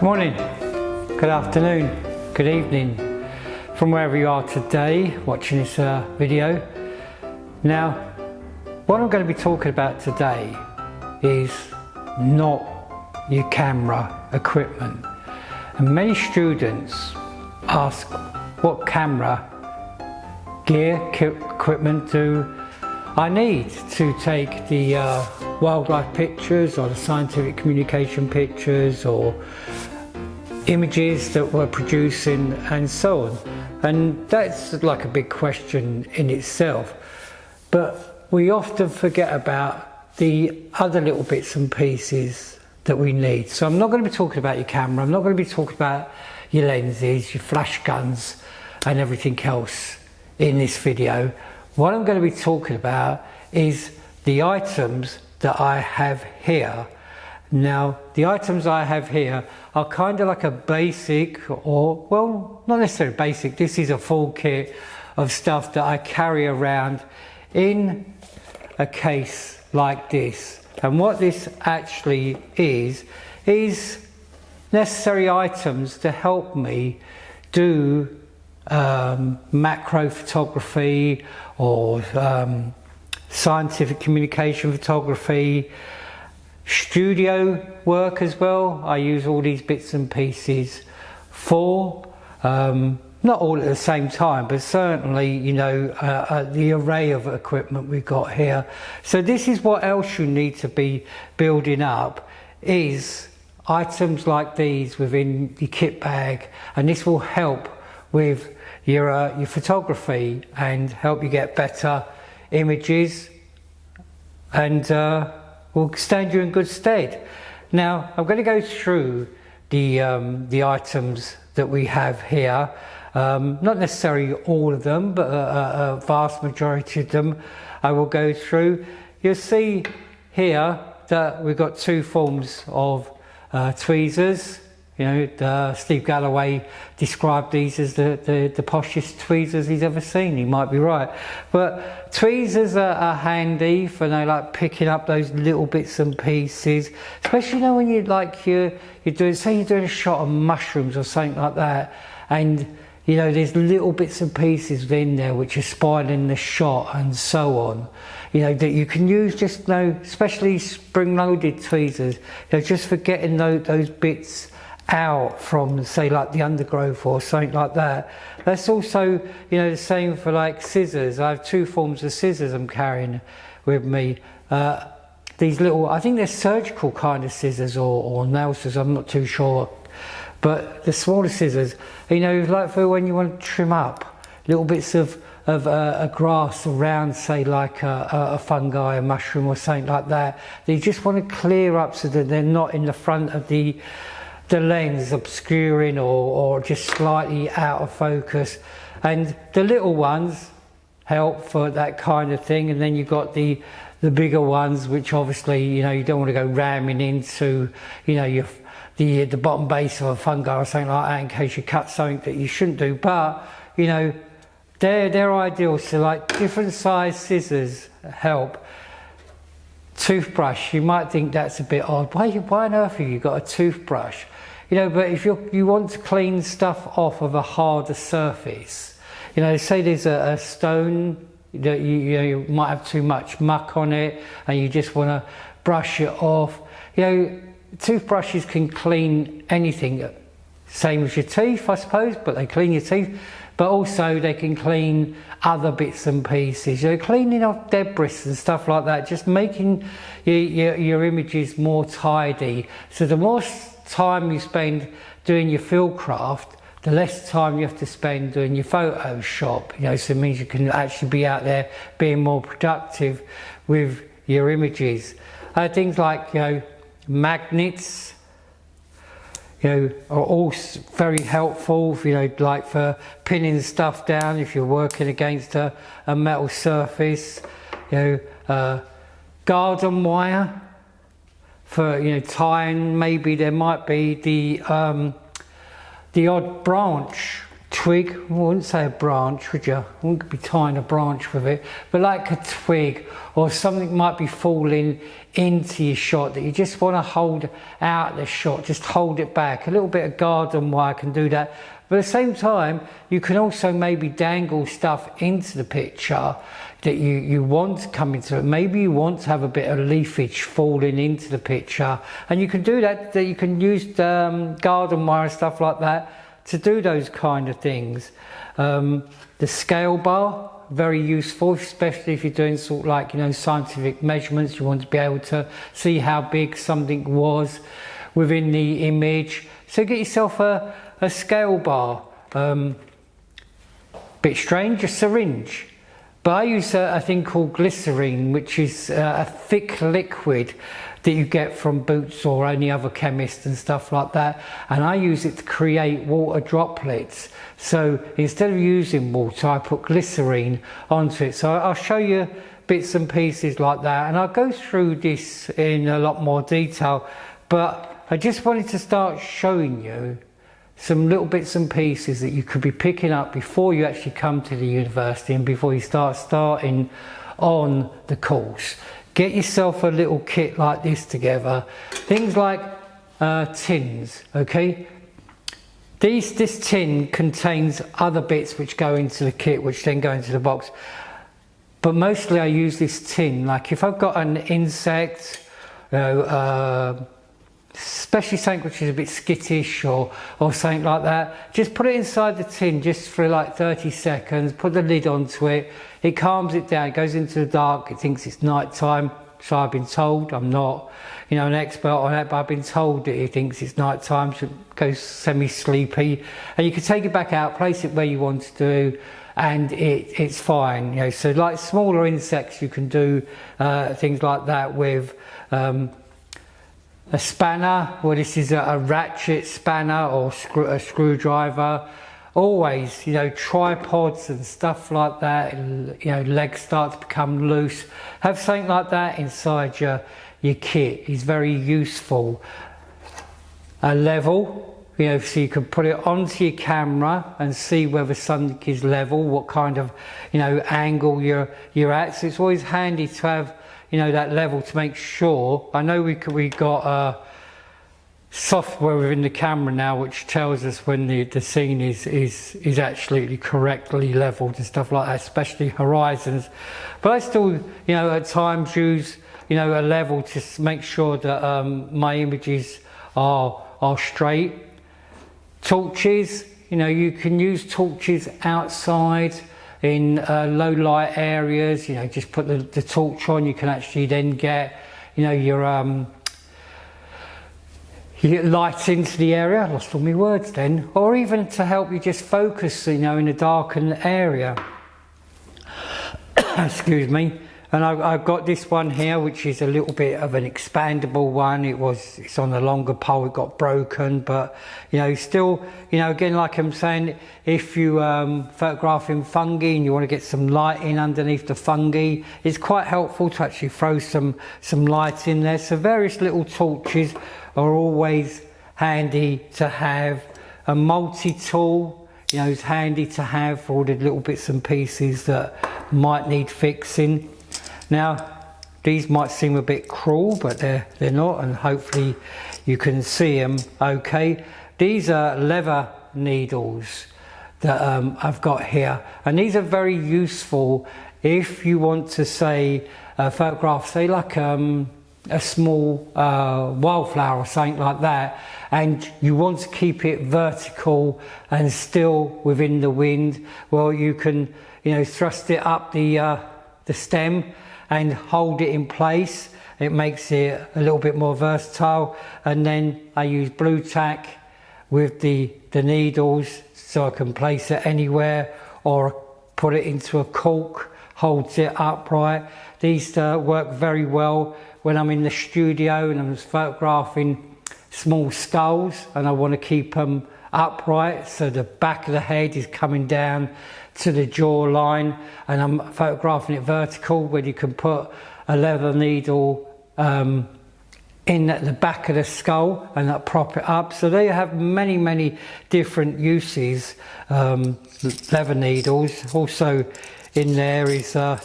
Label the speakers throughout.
Speaker 1: Good morning, good afternoon, good evening from wherever you are today watching this video. Now, what I'm going to be talking about today is not your camera equipment. And many students ask what camera gear, equipment do I need to take the wildlife pictures or the scientific communication pictures or images that we're producing and so on. And that's like a big question in itself. But we often forget about the other little bits and pieces that we need. So I'm not going to be talking about your camera, I'm not going to be talking about your lenses, your flash guns and everything else in this video. What I'm going to be talking about is the items that I have here. Now, the items I have here are kind of like a basic, or, well, not necessarily basic, this is a full kit of stuff that I carry around in a case like this. And what this actually is necessary items to help me do macro photography or scientific communication photography, studio work as well. I use all these bits and pieces for, not all at the same time, but certainly, you know, the array of equipment we've got here. So this is what else you need to be building up, is items like these within your kit bag, and this will help with your photography and help you get better images and will stand you in good stead. Now, I'm going to go through the items that we have here. Not necessarily all of them, but a vast majority of them I will go through. You'll see here that we've got two forms of tweezers. You know, Steve Galloway described these as the poshest tweezers he's ever seen. He might be right. But tweezers are handy for, you know, like picking up those little bits and pieces. Especially, you know, when you're doing, say you're doing a shot of mushrooms or something like that, and you know, there's little bits and pieces in there which are spoiling the shot and so on. You know, that you can use, just, you know, especially spring-loaded tweezers, you know, just for getting those bits out from, say, like the undergrowth or something like that. That's also, you know, the same for like scissors. I have two forms of scissors I'm carrying with me. These little, I think they're surgical kind of scissors or nail scissors, I'm not too sure. But the smaller scissors, you know, like for when you want to trim up little bits of a grass around, say, like a fungi, a mushroom or something like that. You just want to clear up so that they're not in the front of the lens, obscuring or just slightly out of focus. And the little ones help for that kind of thing. And then you've got the bigger ones, which obviously, you know, you don't want to go ramming into, you know, the bottom base of a fungi or something like that in case you cut something that you shouldn't do. But, you know, they're ideal. So like different size scissors help. Toothbrush, you might think that's a bit odd. Why on earth have you got a toothbrush? You know, but if you want to clean stuff off of a harder surface, you know, say there's a stone that you might have too much muck on it and you just want to brush it off. You know, toothbrushes can clean anything. Same as your teeth, I suppose, but they clean your teeth. But also they can clean other bits and pieces. You know, cleaning off debris and stuff like that, just making your images more tidy. So the more time you spend doing your field craft, the less time you have to spend doing your Photoshop. You know, so it means you can actually be out there being more productive with your images. Things like, you know, magnets, you know, are all very helpful, you know, like for pinning stuff down if you're working against a metal surface. You know, garden wire for, you know, tying. Maybe there might be the odd branch twig, I wouldn't say a branch, would you? I wouldn't be tying a branch with it, but like a twig or something might be falling into your shot that you just want to hold out the shot, just hold it back. A little bit of garden wire can do that. But at the same time, you can also maybe dangle stuff into the picture that you want to come into it. Maybe you want to have a bit of leafage falling into the picture, and you can do that. You can use garden wire and stuff like that to do those kind of things. The scale bar, very useful, especially if you're doing sort of like, scientific measurements. You want to be able to see how big something was within the image. So get yourself a scale bar. Bit strange, a syringe. But I use a thing called glycerine, which is a thick liquid that you get from Boots or any other chemist and stuff like that. And I use it to create water droplets. So instead of using water, I put glycerine onto it. So I'll show you bits and pieces like that. And I'll go through this in a lot more detail. But I just wanted to start showing you some little bits and pieces that you could be picking up before you actually come to the university and before you starting on the course. Get yourself a little kit like this together. Things like tins, okay? This tin contains other bits which go into the kit, which then go into the box. But mostly I use this tin, like if I've got an insect, especially something which is a bit skittish or something like that, just put it inside the tin just for like 30 seconds, put the lid onto it, it calms it down, it goes into the dark, it thinks it's night time. So I've been told, I'm not an expert on that, but I've been told that it thinks it's night time, so it goes semi-sleepy, and you can take it back out, place it where you want to do, and it's fine. So like smaller insects, you can do things like that with a spanner. Well, this is a ratchet spanner or a screwdriver. Always, tripods and stuff like that, legs start to become loose. Have something like that inside your kit is very useful. A level, so you can put it onto your camera and see whether something is level, what kind of, angle you're at. So it's always handy to have, that level to make sure. I know we got software within the camera now which tells us when the scene is actually correctly leveled and stuff like that, especially horizons. But I still, at times use, a level to make sure that my images are straight. Torches, you can use torches outside in low light areas. Just put the torch on. You can actually then get, you get light into the area. I lost all my words then. Or even to help you just focus, in a darkened area. Excuse me. And I've got this one here, which is a little bit of an expandable one. It's on a longer pole, it got broken, but still, again, like I'm saying, if you photographing fungi and you want to get some light in underneath the fungi, it's quite helpful to actually throw some light in there. So various little torches are always handy to have. A multi-tool, is handy to have for all the little bits and pieces that might need fixing. Now, these might seem a bit cruel, but they're not, and hopefully you can see them okay. These are leather needles that I've got here, and these are very useful if you want to photograph, say like a small wildflower or something like that, and you want to keep it vertical and still within the wind. Well, you can thrust it up the stem and hold it in place. It makes it a little bit more versatile. And then I use blue tack with the needles so I can place it anywhere, or put it into a cork, holds it upright. These work very well when I'm in the studio and I'm photographing small skulls and I want to keep them upright, so the back of the head is coming down to the jawline, and I'm photographing it vertical, where you can put a leather needle in at the back of the skull and that prop it up. So they have many different uses. Leather needles. Also in there is a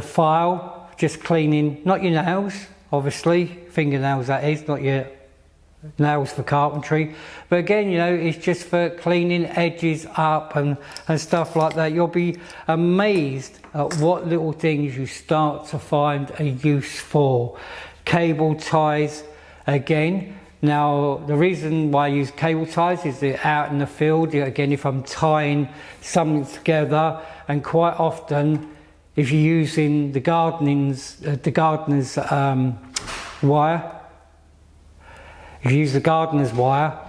Speaker 1: file, just cleaning, not your nails, obviously, fingernails that is, not your nails for carpentry, but again, you know, it's just for cleaning edges up and stuff like that. You'll be amazed at what little things you start to find a use for. Cable ties, again. Now, the reason why I use cable ties is they're out in the field. Again, if I'm tying something together, and quite often, if you're using the gardener's wire, if you use the gardener's wire,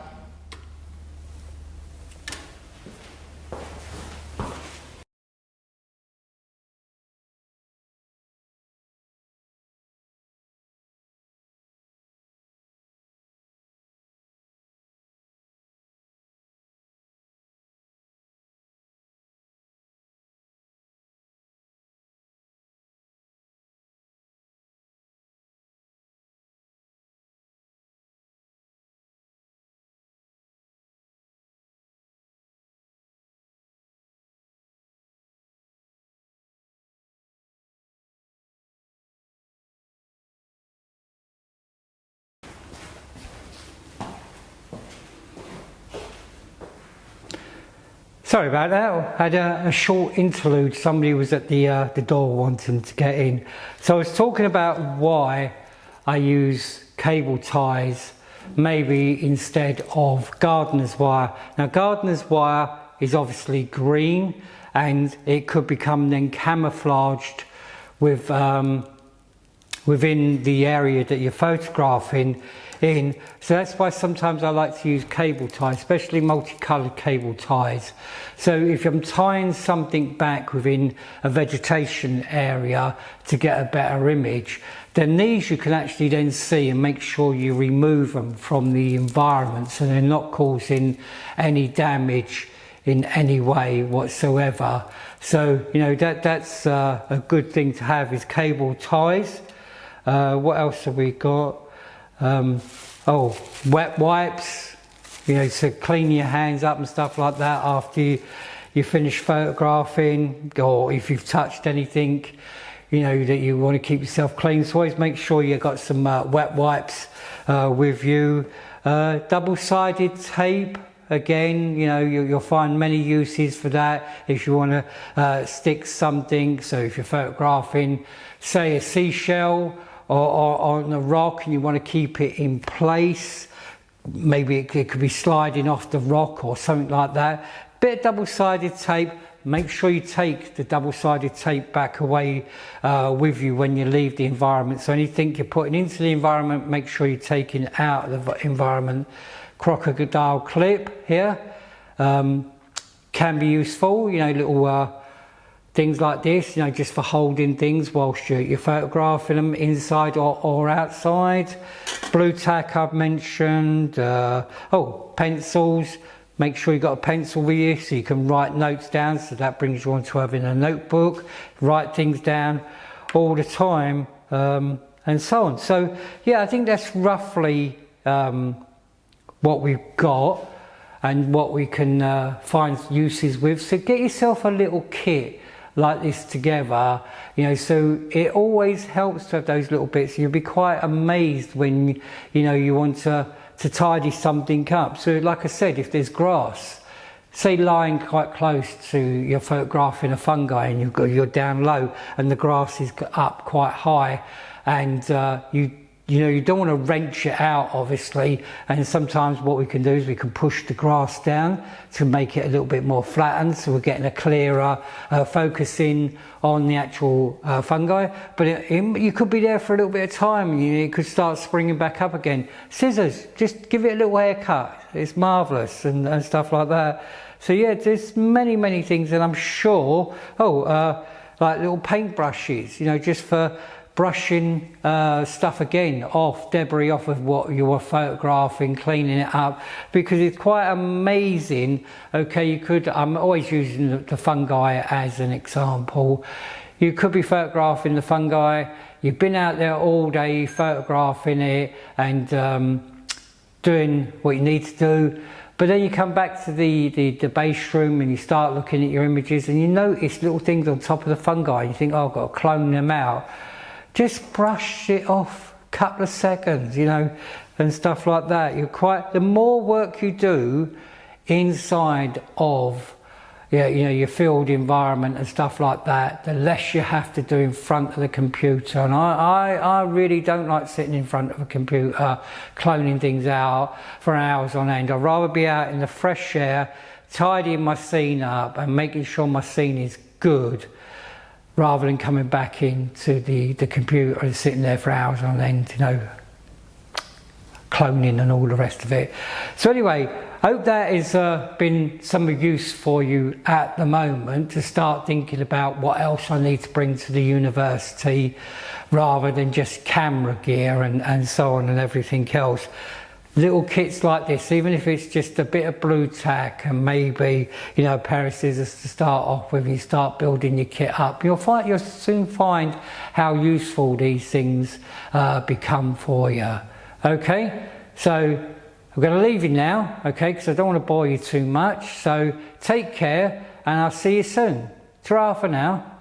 Speaker 1: sorry about that, I had a short interlude. Somebody was at the door wanting to get in. So I was talking about why I use cable ties maybe instead of gardener's wire. Now, gardener's wire is obviously green and it could become then camouflaged with within the area that you're photographing in. So that's why sometimes I like to use cable ties, especially multicolored cable ties. So if I'm tying something back within a vegetation area to get a better image, then these you can actually then see and make sure you remove them from the environment so they're not causing any damage in any way whatsoever. So, you know, that's a good thing to have is cable ties. What else have we got? Oh, wet wipes, you know, to clean your hands up and stuff like that after you finish photographing, or if you've touched anything, you know, that you want to keep yourself clean. So always make sure you've got some wet wipes with you. Double-sided tape, again, you know, you'll find many uses for that if you want to stick something. So if you're photographing, say, a seashell or on a rock and you want to keep it in place, maybe it could be sliding off the rock or something like that. Bit of double-sided tape. Make sure you take the double-sided tape back away with you when you leave the environment. So anything you're putting into the environment, make sure you're taking out of the environment. Crocodile clip here can be useful, you know, little things like this, you know, just for holding things whilst you're photographing them inside or outside. Blue tack I've mentioned. Oh, pencils. Make sure you've got a pencil with you so you can write notes down, so that brings you on to having a notebook, write things down all the time, and so on. So yeah, I think that's roughly what we've got and what we can find uses with. So get yourself a little kit like this together, you know, so it always helps to have those little bits. You'll be quite amazed when, you know, you want to tidy something up. So like I said, if there's grass, say lying quite close to, you're photographing a fungi and you're down low and the grass is up quite high, and you know, you don't want to wrench it out, obviously, and sometimes what we can do is we can push the grass down to make it a little bit more flattened, so we're getting a clearer focusing on the actual fungi. But you could be there for a little bit of time and it could start springing back up again. Scissors, just give it a little haircut, it's marvellous, and stuff like that. So yeah, there's many things, and I'm sure, like little paint brushes, you know, just for brushing stuff again off, debris off of what you were photographing, cleaning it up, because it's quite amazing. Okay, I'm always using the fungi as an example. you could be photographing the fungi. You've been out there all day photographing it and doing what you need to do, but then you come back to the base room and you start looking at your images and you notice little things on top of the fungi. You think, oh, I've got to clone them out. Just brush it off a couple of seconds, you know, and stuff like that. The more work you do inside of your field environment and stuff like that, the less you have to do in front of the computer. And I really don't like sitting in front of a computer cloning things out for hours on end. I'd rather be out in the fresh air, tidying my scene up and making sure my scene is good, rather than coming back into the computer and sitting there for hours on end, you know, cloning and all the rest of it. So anyway, I hope that has been some use for you at the moment to start thinking about what else I need to bring to the university rather than just camera gear and so on and everything else. Little kits like this, even if it's just a bit of blue tack and maybe, you know, a pair of scissors to start off with, you start building your kit up, you'll soon find how useful these things become for you. Okay, so I'm going to leave you now, okay, because I don't want to bore you too much. So take care and I'll see you soon. Ta-ra for now.